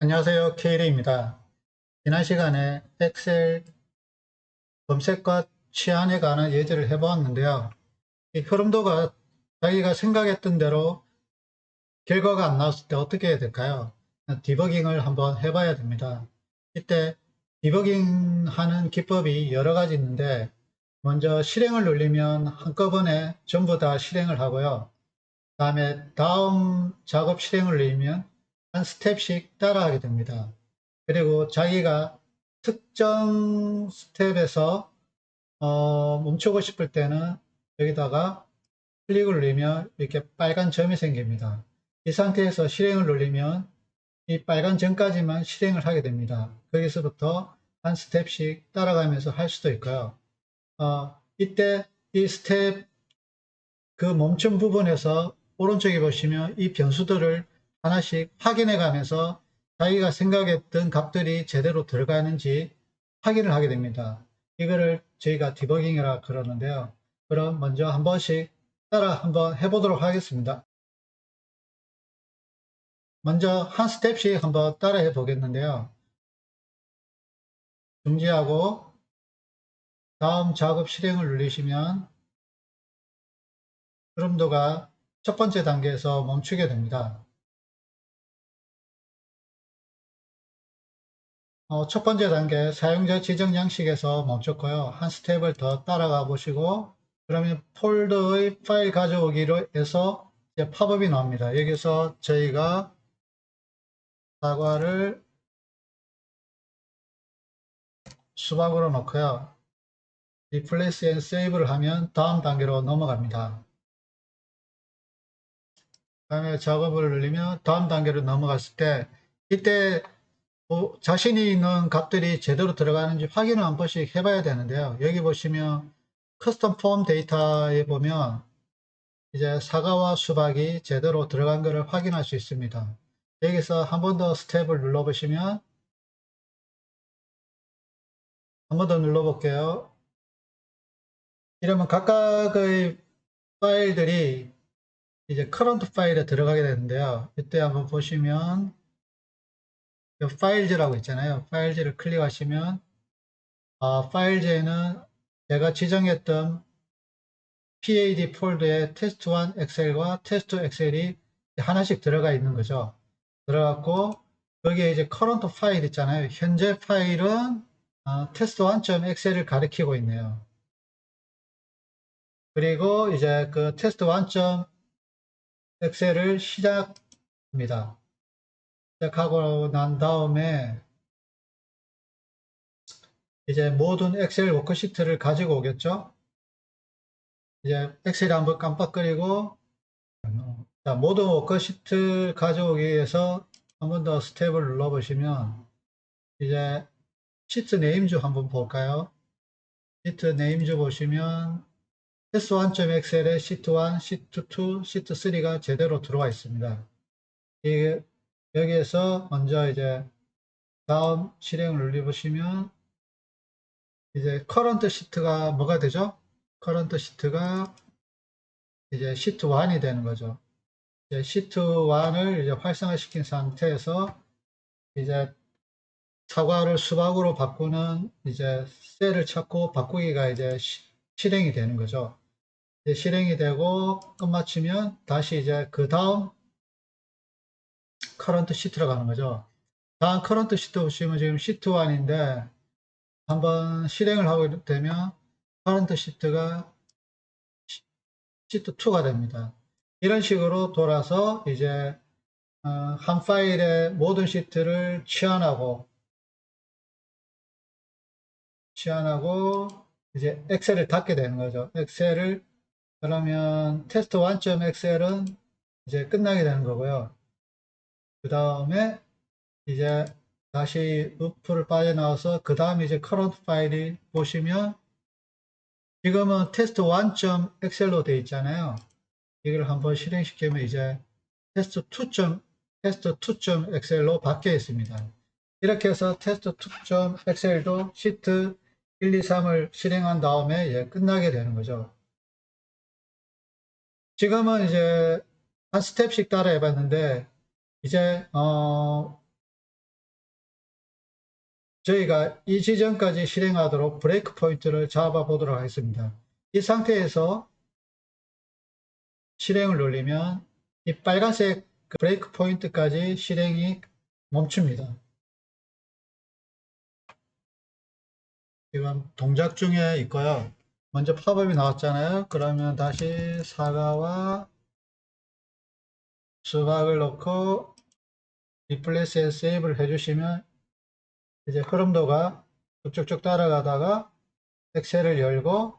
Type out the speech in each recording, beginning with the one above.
안녕하세요. K레입니다. 지난 시간에 엑셀 검색과 치안에 관한 예제를 해보았는데요. 이 흐름도가 자기가 생각했던 대로 결과가 안 나왔을 때 어떻게 해야 될까요? 디버깅을 한번 해봐야 됩니다. 이때 디버깅 하는 기법이 여러 가지 있는데, 먼저 실행을 누르면 한꺼번에 전부 다 실행을 하고요. 다음에 다음 작업 실행을 누르면 한 스텝씩 따라하게 됩니다. 그리고 자기가 특정 스텝에서 멈추고 싶을 때는 여기다가 클릭을 누르면 이렇게 빨간 점이 생깁니다. 이 상태에서 실행을 누르면 이 빨간 점까지만 실행을 하게 됩니다. 거기서부터 한 스텝씩 따라가면서 할 수도 있고요. 이때 이 스텝 그 멈춘 부분에서 오른쪽에 보시면 이 변수들을 하나씩 확인해 가면서 자기가 생각했던 값들이 제대로 들어가는지 확인을 하게 됩니다. 이거를 저희가 디버깅이라 그러는데요. 그럼 먼저 한 번씩 따라 한번 해보도록 하겠습니다. 먼저 한 스텝씩 한번 따라 해 보겠는데요. 중지하고 다음 작업 실행을 누르시면 흐름도가 첫 번째 단계에서 멈추게 됩니다. 첫 번째 단계 사용자 지정 양식에서 멈췄고요. 한 스텝을 더 따라가 보시고 그러면 폴더의 파일 가져오기로 해서 이제 팝업이 나옵니다. 여기서 저희가 사과를 수박으로 넣고요. Replace and Save를 하면 다음 단계로 넘어갑니다. 다음에 작업을 누르면 다음 단계로 넘어갔을 때 이때 자신이 있는 값들이 제대로 들어가는지 확인을 한 번씩 해봐야 되는데요. 여기 보시면 커스텀 폼 데이터에 보면 이제 사과와 수박이 제대로 들어간 것을 확인할 수 있습니다. 여기서 한 번 더 스텝을 눌러보시면 한 번 더 눌러볼게요. 이러면 각각의 파일들이 이제 커런트 파일에 들어가게 되는데요. 이때 한번 보시면 파일즈라고 있잖아요. 파일즈를 클릭하시면 파일즈에는 제가 지정했던 PAD 폴더에 테스트1 엑셀과 테스트 엑셀이 하나씩 들어가 있는 거죠. 들어갔고 여기에 이제 커런트 파일 있잖아요. 현재 파일은 test1.xl을 가리키고 있네요. 그리고 이제 그 test1.xl을 시작합니다. 시작하고 난 다음에 이제 모든 엑셀 워크시트를 가지고 오겠죠. 이제 엑셀이 한번 깜빡거리고 자, 모든 워크시트 가져오기 위해서 한 번 더 스텝을 눌러보시면 이제 시트 네임주 한번 볼까요? 시트 네임주 보시면 test1.xl에 시트1, 시트2, 시트3가 제대로 들어와 있습니다. 여기에서 먼저 이제 다음 실행을 눌러보시면 이제 커런트 시트가 뭐가 되죠? 커런트 시트가 이제 시트1이 되는 거죠. 이제 시트1을 이제 활성화시킨 상태에서 이제 사과를 수박으로 바꾸는 이제 셀을 찾고 바꾸기가 이제 실행이 되는 거죠. 이제 실행이 되고 끝마치면 다시 이제 그 다음 커런트 시트로 가는 거죠. 다음 커런트 시트 보시면 지금 시트 1인데 한번 실행을 하게 되면 커런트 시트가 시트 2가 됩니다. 이런 식으로 돌아서 이제 한 파일의 모든 시트를 치환하고 이제 엑셀을 닫게 되는 거죠. 엑셀을 그러면 테스트 1.xl은 이제 끝나게 되는 거고요. 그 다음에 이제 다시 루프를 빠져나와서 그 다음에 이제 커런트 파일이 보시면 지금은 테스트 1.xl로 되어 있잖아요. 이걸 한번 실행시키면 이제 테스트 2.xl로 바뀌어 있습니다. 이렇게 해서 테스트 2.xl도 시트 1, 2, 3을 실행한 다음에 끝나게 되는 거죠. 지금은 이제 한 스텝씩 따라 해봤는데 이제 저희가 이 지점까지 실행하도록 브레이크 포인트를 잡아 보도록 하겠습니다. 이 상태에서 실행을 누르면 이 빨간색 브레이크 포인트까지 실행이 멈춥니다. 지금 동작 중에 있고요. 먼저 팝업이 나왔잖아요. 그러면 다시 사과와 수박을 넣고 리플레이스에 세이브를 해주시면 이제 흐름도가 쭉쭉쭉 따라가다가 엑셀을 열고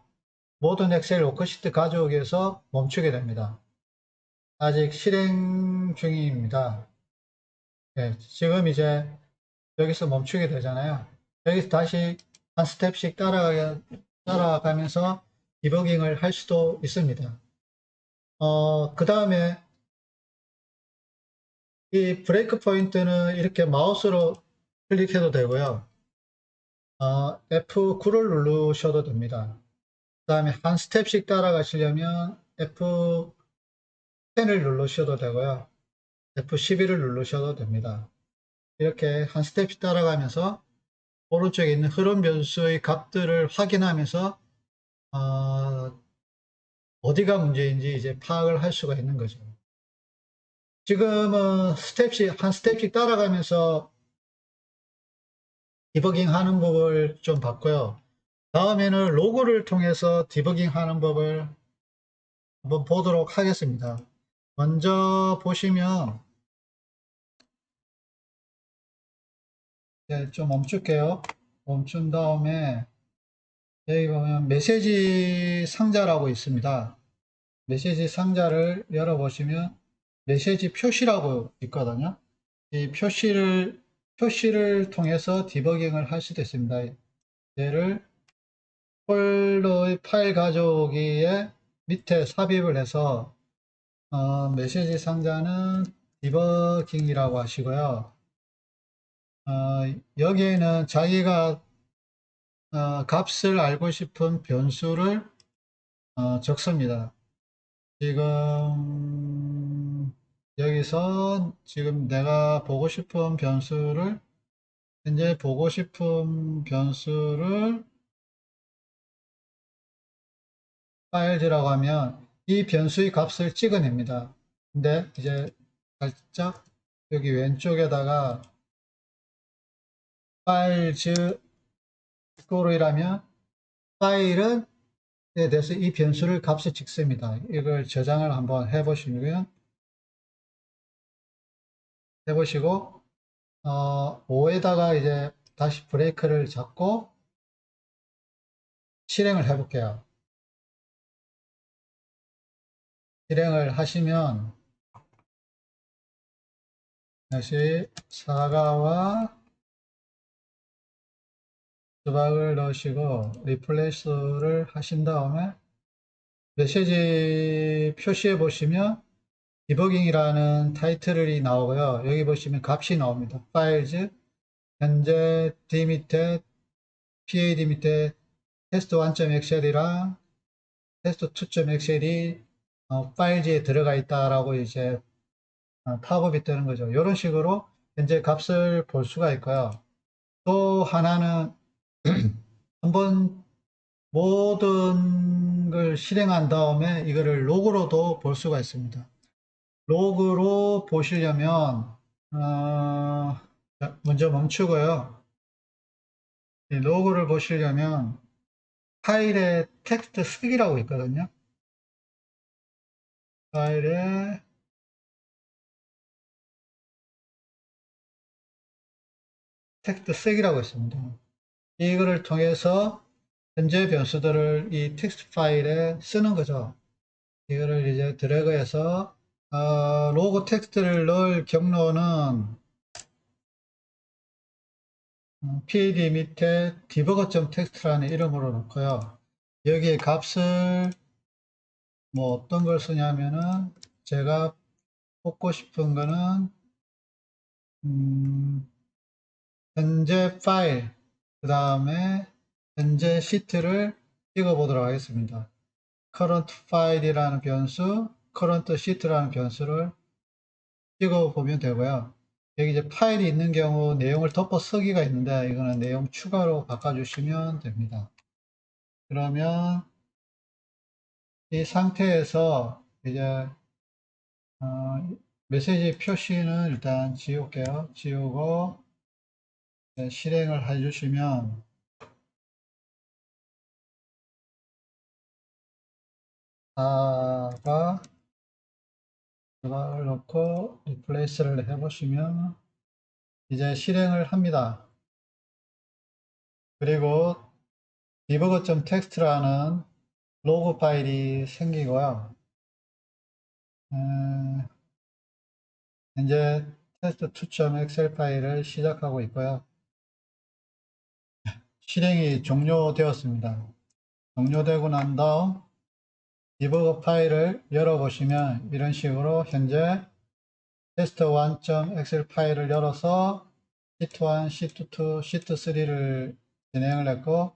모든 엑셀 워크시트 가져오기 위해서 멈추게 됩니다. 아직 실행 중입니다. 네, 지금 이제 여기서 멈추게 되잖아요. 여기서 다시 한 스텝씩 따라가면서 디버깅을 할 수도 있습니다. 그 다음에 이 브레이크 포인트는 이렇게 마우스로 클릭해도 되고요. F9를 누르셔도 됩니다. 그 다음에 한 스텝씩 따라가시려면 F10을 누르셔도 되고요. F11을 누르셔도 됩니다. 이렇게 한 스텝씩 따라가면서 오른쪽에 있는 흐름 변수의 값들을 확인하면서 어디가 문제인지 이제 파악을 할 수가 있는 거죠. 지금은 한 스텝씩 따라가면서 디버깅 하는 법을 좀 봤고요. 다음에는 로그를 통해서 디버깅 하는 법을 한번 보도록 하겠습니다. 먼저 보시면 좀 멈출게요. 멈춘 다음에 여기 보면 메시지 상자라고 있습니다. 메시지 상자를 열어보시면 메시지 표시라고 있거든요. 이 표시를 통해서 디버깅을 할 수도 있습니다. 얘를 폴더의 파일 가져오기에 밑에 삽입을 해서 메시지 상자는 디버깅이라고 하시고요. 여기에는 자기가 값을 알고 싶은 변수를 적습니다. 지금 여기서 지금 내가 보고 싶은 변수를 현재 보고 싶은 변수를 파일즈라고 하면 이 변수의 값을 찍어냅니다. 근데 이제 살짝 여기 왼쪽에다가 파일즈 스토리라면 파일은 에 대해서 이 변수를 값을 찍습니다. 이걸 저장을 한번 해보시고 5에다가 이제 다시 브레이크를 잡고 실행을 해볼게요. 실행을 하시면 다시 사과와 수박을 넣으시고 리플레이스를 하신 다음에 메시지 표시해 보시면 디버깅이라는 타이틀이 나오고요. 여기 보시면 값이 나옵니다. 파일즈 현재 D 밑에 PAD 밑에 테스트 1.xl이랑 테스트 2.xl이 파일즈에 들어가 있다라고 이제 팝업이 뜨는 거죠. 이런 식으로 현재 값을 볼 수가 있고요. 또 하나는 한번 모든 걸 실행한 다음에 이거를 로그로도 볼 수가 있습니다. 로그로 보시려면 먼저 멈추고요. 이 로그를 보시려면 파일에 텍스트 쓰기라고 있거든요. 파일에 텍스트 쓰기라고 있습니다. 이거를 통해서 현재 변수들을 이 텍스트 파일에 쓰는 거죠. 이거를 이제 드래그해서 로그 텍스트를 넣을 경로는 PAD 밑에 debugger.txt라는 이름으로 놓고요. 여기에 값을 뭐 어떤 걸 쓰냐면은 제가 뽑고 싶은 거는 현재 파일 그 다음에 현재 시트를 찍어 보도록 하겠습니다. current file이라는 변수, current sheet라는 변수를 찍어 보면 되고요. 여기 이제 파일이 있는 경우 내용을 덮어 쓰기가 있는데 이거는 내용 추가로 바꿔주시면 됩니다. 그러면 이 상태에서 이제 메시지 표시는 일단 지울게요. 지우고 실행을 해주시면 다가 그걸 넣고 리플레이스를 해보시면 이제 실행을 합니다. 그리고 debug.txt라는 로그 파일이 생기고요. 현재 test2.xl 파일을 시작하고 있고요. 실행이 종료되었습니다. 종료되고 난 다음 디버그 파일을 열어보시면 이런 식으로 현재 test1.xl 파일을 열어서 sheet1, sheet2, sheet3를 진행을 했고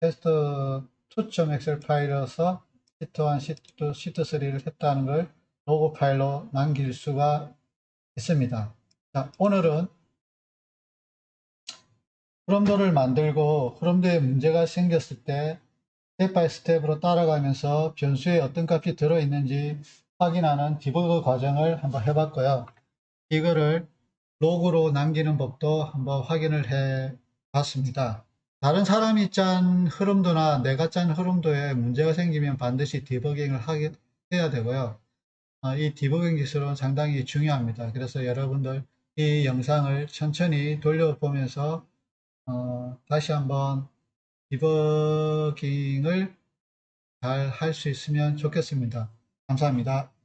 test2.xl 파일에서 sheet1, sheet2, sheet3를 했다는 걸 로그 파일로 남길 수가 있습니다. 자, 오늘은 흐름도를 만들고 흐름도에 문제가 생겼을 때 스텝 바이 스텝으로 따라가면서 변수에 어떤 값이 들어있는지 확인하는 디버그 과정을 한번 해봤고요. 이거를 로그로 남기는 법도 한번 확인을 해 봤습니다. 다른 사람이 짠 흐름도나 내가 짠 흐름도에 문제가 생기면 반드시 디버깅을 해야 되고요. 이 디버깅 기술은 상당히 중요합니다. 그래서 여러분들 이 영상을 천천히 돌려보면서 다시 한번 디버깅을 잘 할 수 있으면 좋겠습니다. 감사합니다.